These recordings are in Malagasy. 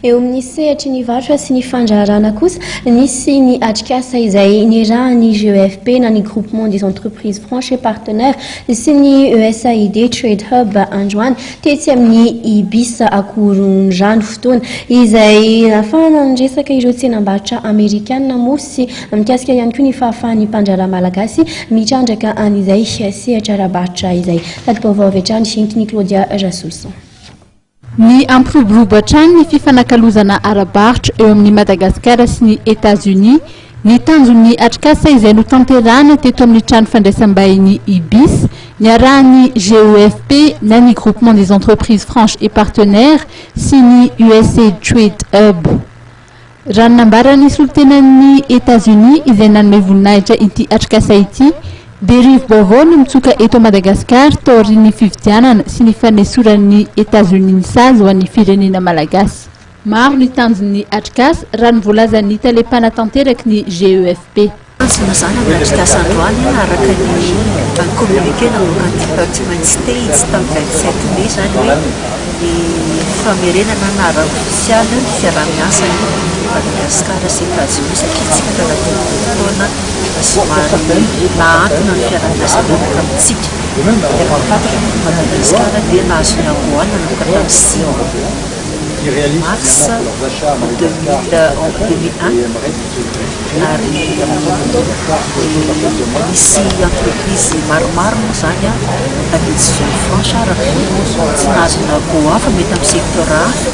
eo amin'ny sehatra ny varotra sy ny fandraharana kosa nisy ny atrikasa izay nirahany GEFP na ny groupement des entreprises franches et partenaires sy ny USAID Trade Hub androany tetsy amin'ny ibis akorondrano fotoana izay nafahana nresaka ireo tsenam-barotra amerikanina moa sy mikasika ihany koa ny fahafahan'ny mpandraharaha malagasy mitrandraka an'izay sehatra ara-barotra izay tady vaovao avy hatrany fientiny Claudia Rasolson. Ny ampiroboroba-trany ny fifanakalozana ara-barotra eo amin'ny Madagasikara sy ny États-Unis ny tanjon'ny atrikasa izay notanterahana teto amin'ny trano fandraisam-bahiny ibis niarahany GEFP na ny groupement des entreprises franches et partenaires sy ny USA Trade Hub. Raha nambarany solitenan'ny États-Unis izay nanome voninahitra ity atrikasa ity dia rivo-baovao no mitsoka eto Madagasikara taorian'ny fividianana sy ny fanesoran'ny États-Unis ny sazy ho an'ny firenena malagasy. Maro ny tanjon'ny atrikasa raha ny voalazan'ny talepana tanteraky ny GEFP. Zany amin'ny atrikasa androany araka ny communiqué namoaka Department States tamin'ny 27 mai zany hoe ny famerenana na ara-ofisialy fiaraha-miasa ny Madagasikara sy États-Unis satria tsika karaha somary nahantona ny fiaraha-miasa namoaka amintsika. Fantatra ny Madagasikara dia nahazo ny amboana namoaka tamin'ny mars 2001 ary misy entreprise maromaro moa zany misy zone franche raha tsy nazona goafa mety amin'ny secteur hafa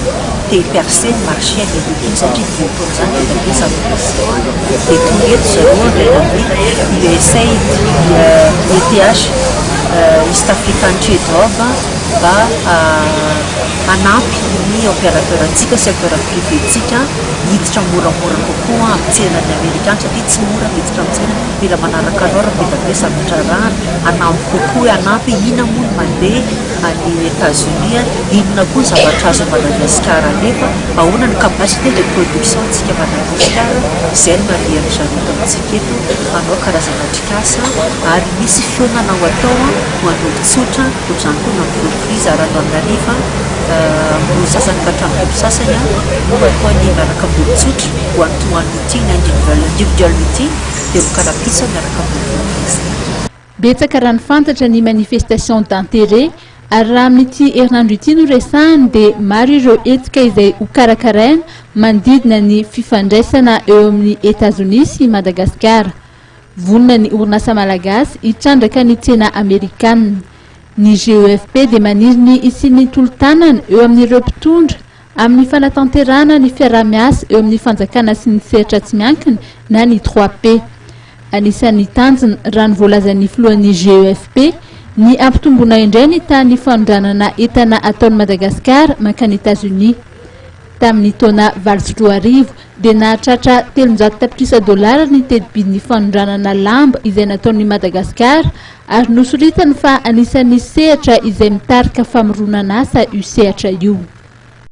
dia percé ny marché américain satria diampona zany etablis application dia toeto zareo amin'ny USAID ETH East African Trade Hub mba anampy ny opérateur-ntsika secteur privé-tsika hiditra moramora kokoa amin'ny tsenany amerikana satria tsy mora miditra amin'ny tsena mila manaraka anao raha mety zavatra rano anampy kokoa anampy ina moa no mandeha any États-Unis inona koa zavatra azo Madagasikara nefa ahoana ny capacité de production tsika Madagasikara izay no marian'ny zareo amintsika eto manao karazana atrikasa ary misy fionana ho atao ho an'olon-tsotra ohatrany koa ny entreprise ara-Antananarivo amin'ny sasany ka hatramin'ny sasany no atao ny miaraka amin'olon-tsotra ho an'ny meeting na individual meeting dia mikarapitsa miaraka amin'olon-tsotra. Betsaka raha ny fantatra ny manifestation d'intérêt ary raha amin'ity herinandro ity no resahany dia maro ireo etika izay ho karakaraina manodidina ny fifandraisana eo amin'ny États-Unis sy Madagasikara. Vonona ny orinasa malagasy hitrandraka ny tsena amerikanina. Ny GEFP dia maniry ny isian'ny tolo-tanana eo amin'ireo mpitondra amin'ny fanatanterahana ny fiaraha-miasa eo amin'ny fanjakana sy ny sehatra tsy miankina na ny 3P. Anisan'ny tanjona raha ny voalazan'ny filohan'ny GEFP ny ampitombona indray ny tany fanondranana entana ataon'ny Madagasikara mankany États-Unis. Tamin'ny taona 2024 dia nahatratra $300 ny tedi-bidin'ny fanondranana lamba izay nataon'ny Madagasikara ary nosoritany fa anisan'ny sehatra izay mitarika famoronana asa io sehatra io.